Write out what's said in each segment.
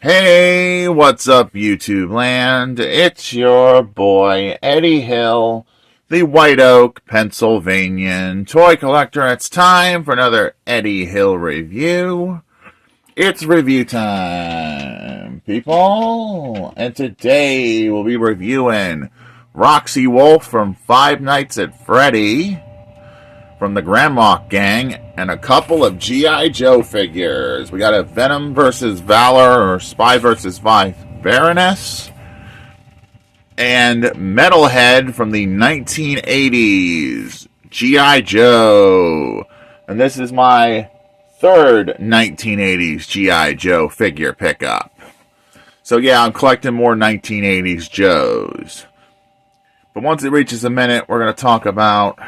Hey, what's up, YouTube land? It's your boy, Eddie Hill, the White Oak, Pennsylvanian toy collector. It's time for another Eddie Hill review. It's review time, people. And today we'll be reviewing Roxy Wolf from Five Nights at Freddy, from the Grandma Gang, and a couple of G.I. Joe figures. We got a Venom vs. Valor, or Spy vs. Baroness, and Metalhead from the 1980s, G.I. Joe. And this is my third 1980s G.I. Joe figure pickup. So yeah, I'm collecting more 1980s Joes. But once it reaches a minute, we're going to talk about,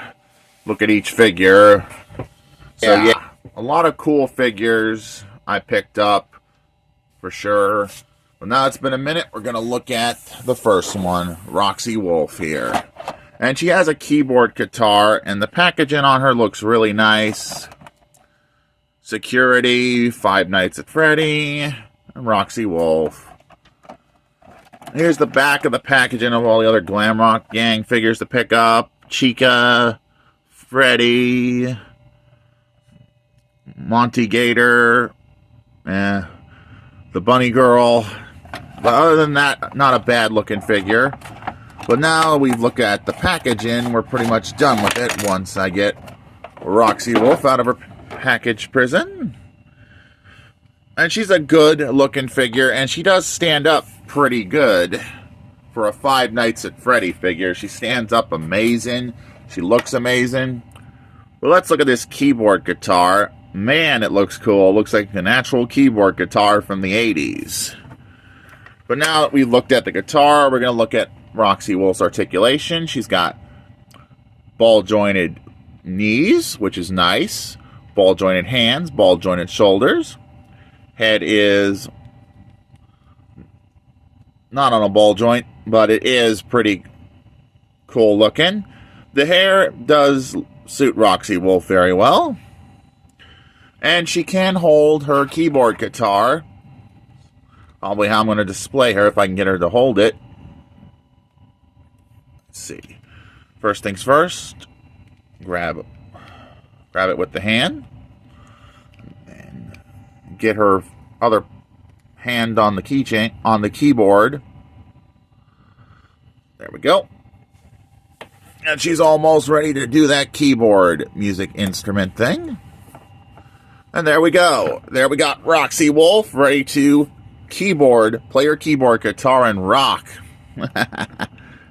look at each figure. So yeah, a lot of cool figures I picked up, for sure. But now it's been a minute, we're going to look at the first one, Roxy Wolf here. And she has a keyboard guitar, and the packaging on her looks really nice. Security, Five Nights at Freddy, and Roxy Wolf. Here's the back of the packaging of all the other Glam Rock Gang figures to pick up. Chica, Freddy, Monty Gator, the Bunny Girl. But other than that, not a bad looking figure. But now we've looked at the packaging, we're pretty much done with it once I get Roxy Wolf out of her package prison. And she's a good looking figure, and she does stand up pretty good for a Five Nights at Freddy figure. She stands up amazing. She looks amazing. Well, let's look at this keyboard guitar. Man, it looks cool. It looks like an actual keyboard guitar from the 80s. But now that we've looked at the guitar, we're going to look at Roxy Wolf's articulation. She's got ball-jointed knees, which is nice. Ball-jointed hands, ball-jointed shoulders. Head is not on a ball joint, but it is pretty cool looking. The hair does suit Roxy Wolf very well. And she can hold her keyboard guitar. Probably how I'm going to display her if I can get her to hold it. Let's see. First things first. Grab it with the hand. And get her other hand on the keychain, on the keyboard. There we go. And she's almost ready to do that keyboard music instrument thing. And there we go. There we got Roxy Wolf ready to play her keyboard guitar and rock.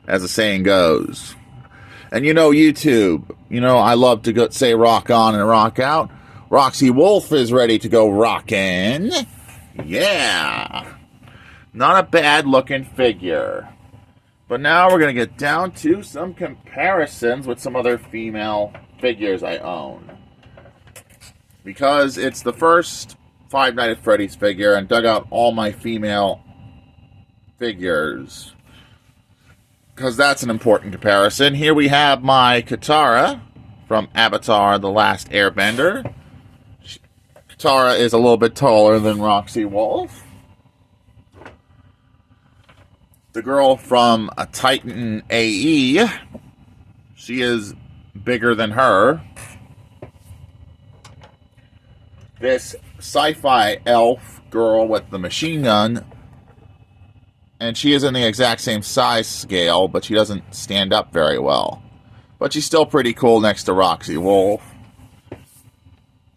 As the saying goes. And you know YouTube, I love to say rock on and rock out. Roxy Wolf is ready to go rockin'. Yeah. Not a bad looking figure. But now we're going to get down to some comparisons with some other female figures I own. Because it's the first Five Nights at Freddy's figure, and dug out all my female figures. Because that's an important comparison. Here we have my Katara from Avatar: The Last Airbender. Katara is a little bit taller than Roxy Wolf. The girl from a Titan AE, she is bigger than her. This sci-fi elf girl with the machine gun, and she is in the exact same size scale, but she doesn't stand up very well. But she's still pretty cool next to Roxy Wolf.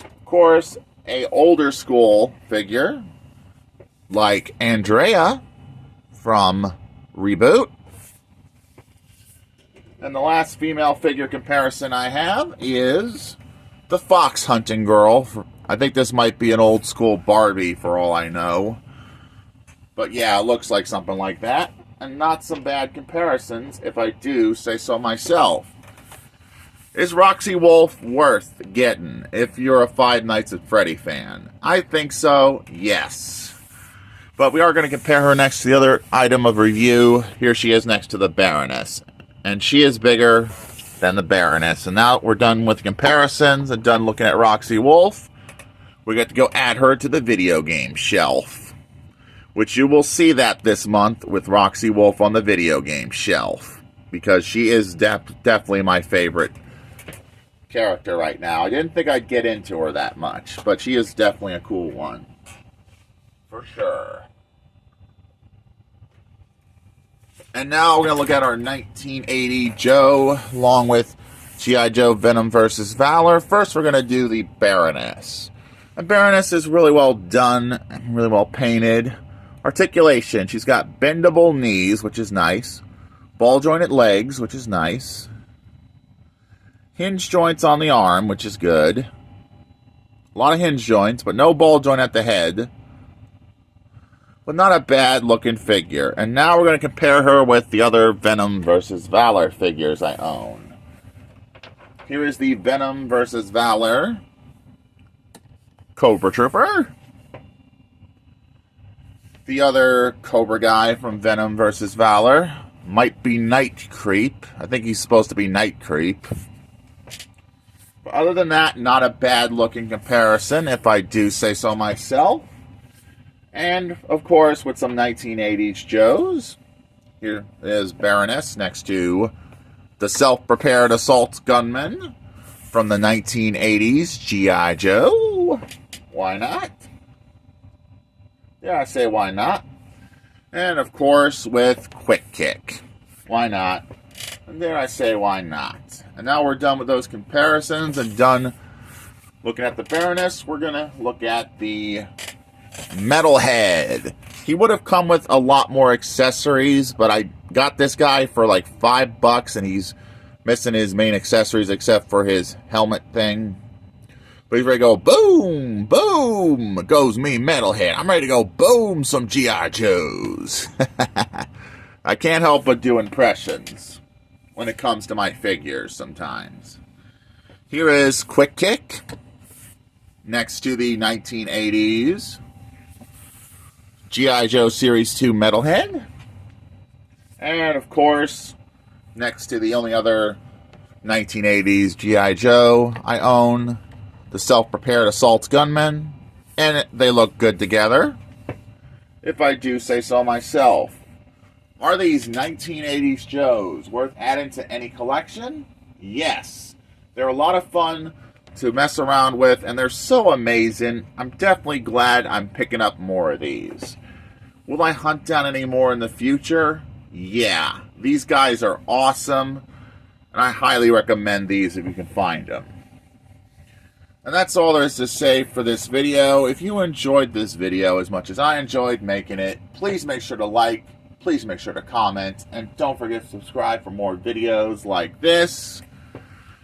Of course, a older school figure like Andrea from Reboot. And the last female figure comparison I have is the fox hunting girl. I think this might be an old school Barbie for all I know. But yeah, it looks like something like that. And not some bad comparisons, if I do say so myself. Is Roxy Wolf worth getting if you're a Five Nights at Freddy fan? I think so, yes. But we are going to compare her next to the other item of review. Here she is next to the Baroness. And she is bigger than the Baroness. And now we're done with comparisons and done looking at Roxy Wolf. We got to go add her to the video game shelf. which you will see that this month with Roxy Wolf on the video game shelf, because she is definitely my favorite character right now. I didn't think I'd get into her that much, but she is definitely a cool one. For sure. And now we're going to look at our 1980 Joe, along with G.I. Joe Venom vs. Valor. First, we're going to do the Baroness. The Baroness is really well done, really well painted. Articulation, she's got bendable knees, which is nice. Ball-jointed legs, which is nice. Hinge joints on the arm, which is good. A lot of hinge joints, but no ball joint at the head. But not a bad looking figure. And now we're going to compare her with the other Venom vs. Valor figures I own. Here is the Venom vs. Valor Cobra Trooper. The other Cobra guy from Venom vs. Valor might be Night Creep. I think he's supposed to be Night Creep. But other than that, not a bad looking comparison, if I do say so myself. And, of course, with some 1980s Joes. Here is Baroness next to the self-prepared assault gunman from the 1980s G.I. Joe. Why not? Yeah, I say why not. And, of course, with Quick Kick. Why not? And there I say why not. And now we're done with those comparisons and done looking at the Baroness. We're going to look at the Metalhead. He would have come with a lot more accessories, but I got this guy for like $5 and he's missing his main accessories except for his helmet thing. But he's ready to go boom, boom, goes me Metalhead. I'm ready to go boom some G.I. Joes. I can't help but do impressions when it comes to my figures sometimes. Here is Quick Kick next to the 1980s G.I. Joe Series 2 Metalhead. And, of course, next to the only other 1980s G.I. Joe I own, the self-prepared assault gunman. And they look good together, if I do say so myself. Are these 1980s Joes worth adding to any collection? Yes. They're a lot of fun to mess around with, and they're so amazing. I'm definitely glad I'm picking up more of these. Will I hunt down any more in the future? Yeah. These guys are awesome, and I highly recommend these if you can find them. And that's all there is to say for this video. If you enjoyed this video as much as I enjoyed making it, please make sure to like, please make sure to comment, and don't forget to subscribe for more videos like this.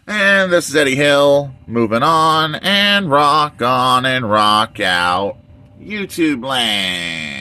And this is Eddie Hill, moving on and rock out YouTube land.